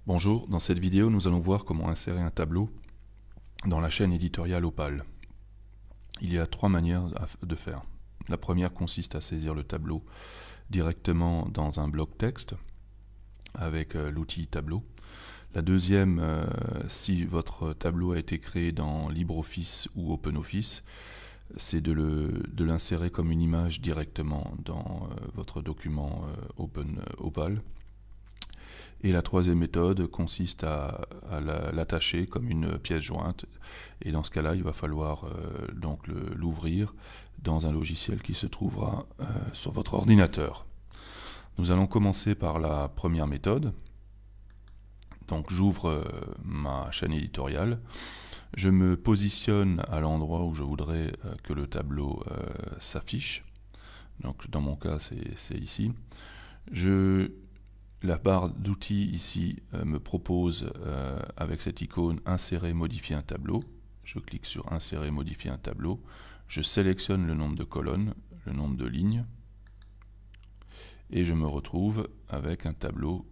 Bonjour, dans cette vidéo nous allons voir comment insérer un tableau dans la chaîne éditoriale Opal. Il y a trois manières de faire. La première consiste à saisir le tableau directement dans un bloc texte avec l'outil tableau. La deuxième, si votre tableau a été créé dans LibreOffice ou OpenOffice, c'est de l'insérer comme une image directement dans votre document Opal. Et la troisième méthode consiste à l'attacher comme une pièce jointe. Et dans ce cas-là, il va falloir donc l'ouvrir dans un logiciel qui se trouvera sur votre ordinateur. Nous allons commencer par la première méthode. Donc j'ouvre ma chaîne éditoriale. Je me positionne à l'endroit où je voudrais que le tableau s'affiche. Donc dans mon cas, c'est ici. La barre d'outils ici me propose avec cette icône insérer, modifier un tableau. Je clique sur insérer, modifier un tableau. Je sélectionne le nombre de colonnes, le nombre de lignes et je me retrouve avec un tableau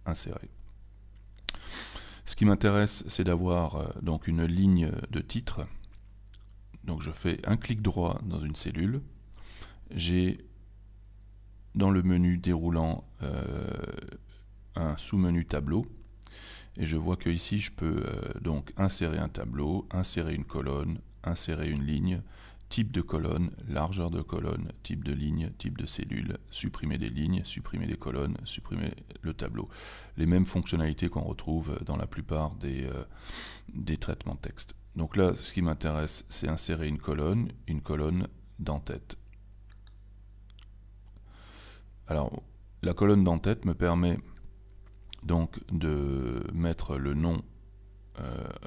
inséré. Ce qui m'intéresse, c'est d'avoir donc une ligne de titre. Donc je fais un clic droit dans une cellule. J'ai dans le menu déroulant un sous-menu tableau et je vois que ici je peux donc insérer un tableau, insérer une colonne, insérer une ligne, type de colonne, largeur de colonne, type de ligne, type de cellule, supprimer des lignes, supprimer des colonnes, supprimer le tableau. Les mêmes fonctionnalités qu'on retrouve dans la plupart des traitements de texte. Donc là, ce qui m'intéresse, c'est insérer une colonne d'en-tête. Alors, la colonne d'en-tête me permet donc de mettre le nom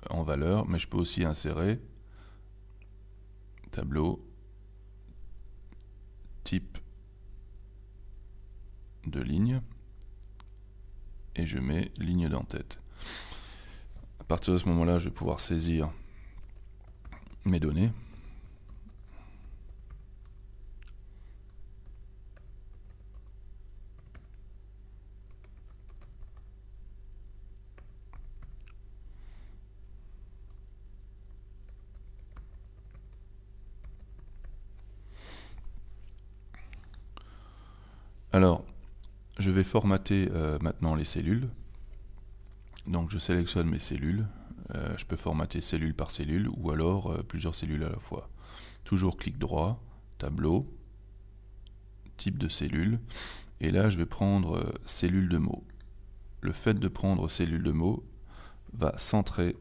en valeur, mais je peux aussi insérer tableau, type de ligne, et je mets ligne d'en-tête. À partir de ce moment-là, je vais pouvoir saisir mes données. Alors, je vais formater maintenant les cellules. Donc je sélectionne mes cellules. Je peux formater cellule par cellule ou alors plusieurs cellules à la fois. Toujours clic droit, tableau, type de cellule. Et là, je vais prendre cellule de mots. Le fait de prendre cellule de mots va centrer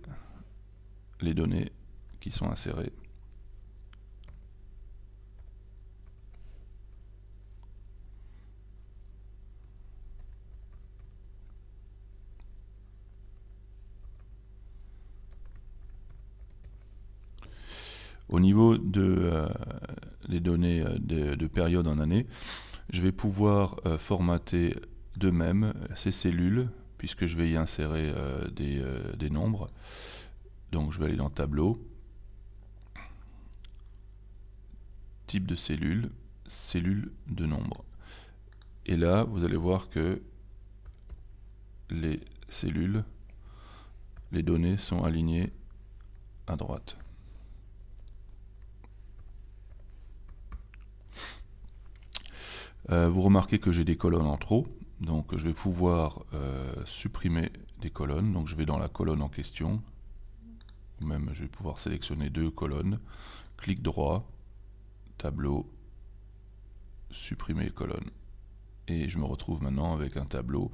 les données qui sont insérées. Au niveau des données de période en année, je vais pouvoir formater de même ces cellules, puisque je vais y insérer des nombres. Donc je vais aller dans Tableau, type de cellule, cellule de nombre. Et là, vous allez voir que les cellules, les données sont alignées à droite. Vous remarquez que j'ai des colonnes en trop, donc je vais pouvoir supprimer des colonnes. Donc je vais dans la colonne en question, ou même je vais pouvoir sélectionner deux colonnes, clic droit, tableau, supprimer les colonnes. Et je me retrouve maintenant avec un tableau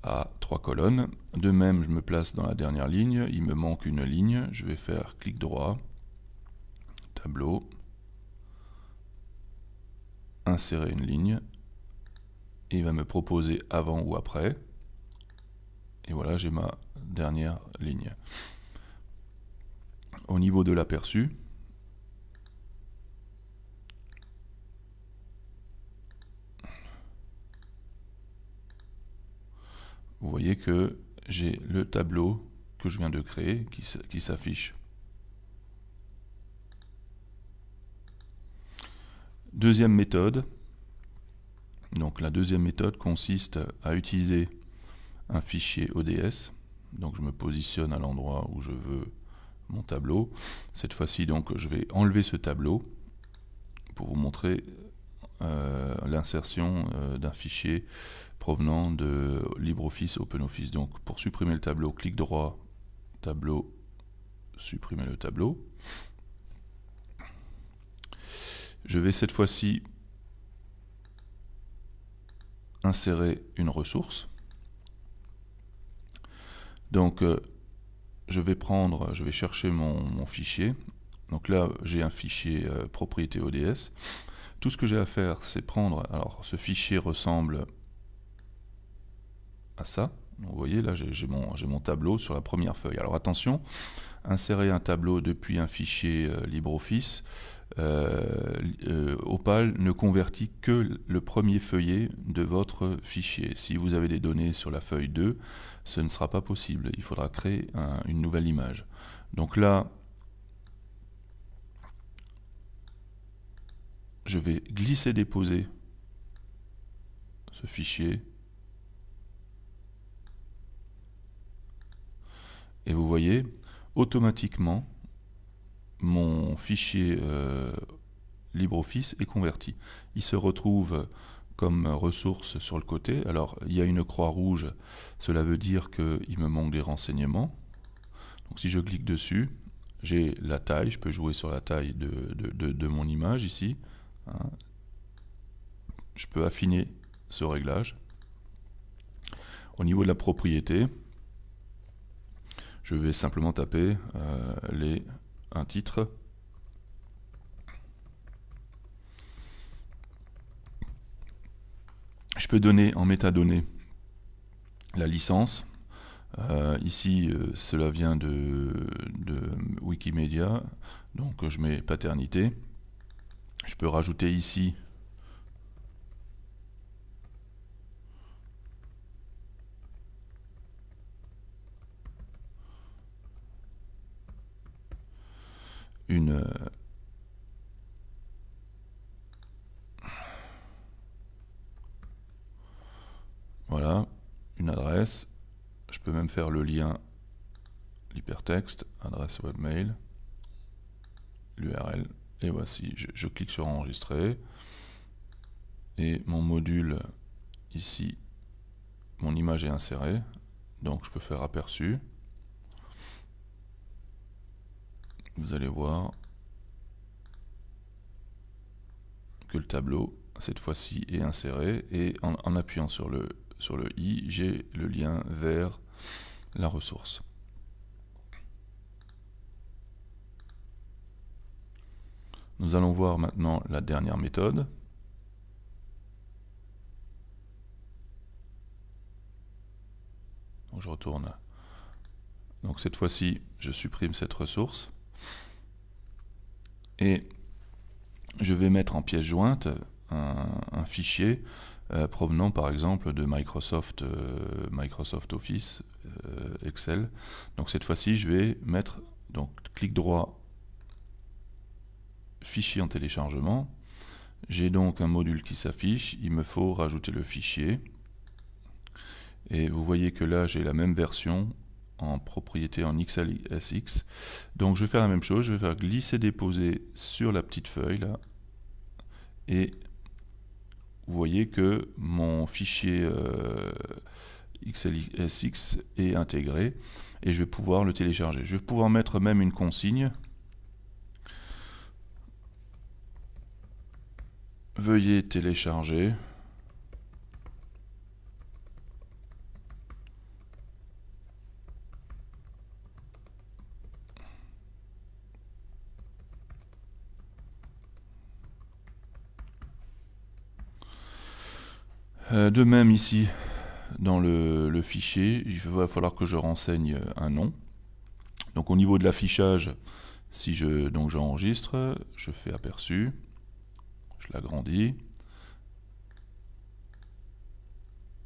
à 3 colonnes. De même, je me place dans la dernière ligne, il me manque une ligne, je vais faire clic droit, tableau, insérer une ligne, et il va me proposer avant ou après, et voilà, j'ai ma dernière ligne. Au niveau de l'aperçu, vous voyez que j'ai le tableau que je viens de créer qui s'affiche. Deuxième méthode. Donc la deuxième méthode consiste à utiliser un fichier ODS. Donc je me positionne à l'endroit où je veux mon tableau. Cette fois-ci, donc, je vais enlever ce tableau pour vous montrer l'insertion d'un fichier provenant de LibreOffice OpenOffice. Donc pour supprimer le tableau, clic droit, tableau, supprimer le tableau. Je vais cette fois-ci insérer une ressource. Donc je vais chercher mon fichier. Donc là j'ai un fichier propriété ODS. Tout ce que j'ai à faire, c'est prendre, alors ce fichier ressemble à ça. Donc, vous voyez là j'ai mon tableau sur la première feuille. Alors attention, insérer un tableau depuis un fichier LibreOffice, Opal ne convertit que le premier feuillet de votre fichier. Si vous avez des données sur la feuille 2, ce ne sera pas possible. Il faudra créer une nouvelle image. Donc là, je vais glisser-déposer ce fichier. Et vous voyez, automatiquement, mon fichier LibreOffice est converti. Il se retrouve comme ressource sur le côté. Alors, il y a une croix rouge, cela veut dire qu'il me manque des renseignements. Donc, si je clique dessus, j'ai la taille, je peux jouer sur la taille de mon image ici. Hein. Je peux affiner ce réglage. Au niveau de la propriété, je vais simplement taper un titre. Je peux donner en métadonnées la licence. Ici, cela vient de Wikimedia, donc je mets paternité. Je peux rajouter ici une voilà, une adresse. Je peux même faire le lien, l'hypertexte, adresse webmail, l'URL, et voici, je clique sur enregistrer, et mon module, ici, mon image est insérée, donc je peux faire aperçu. Vous allez voir que le tableau, cette fois-ci, est inséré, et en appuyant sur le i, j'ai le lien vers la ressource. Nous allons voir maintenant la dernière méthode. Donc je retourne. Donc cette fois-ci, je supprime cette ressource. Et je vais mettre en pièce jointe un fichier provenant par exemple de Microsoft Office, Excel. Donc cette fois-ci, je vais mettre, donc clic droit, fichier en téléchargement. J'ai donc un module qui s'affiche, il me faut rajouter le fichier. Et vous voyez que là, j'ai la même version en propriété en XLSX. Donc je vais faire la même chose, je vais faire glisser-déposer sur la petite feuille là. Et vous voyez que mon fichier XLSX est intégré et je vais pouvoir le télécharger. Je vais pouvoir mettre même une consigne. Veuillez télécharger. De même ici, dans le fichier, il va falloir que je renseigne un nom. Donc au niveau de l'affichage, si j'enregistre, je fais aperçu, je l'agrandis,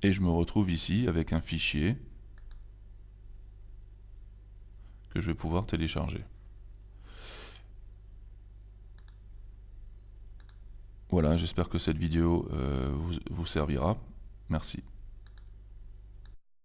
et je me retrouve ici avec un fichier que je vais pouvoir télécharger. Voilà, j'espère que cette vidéo vous servira. Merci.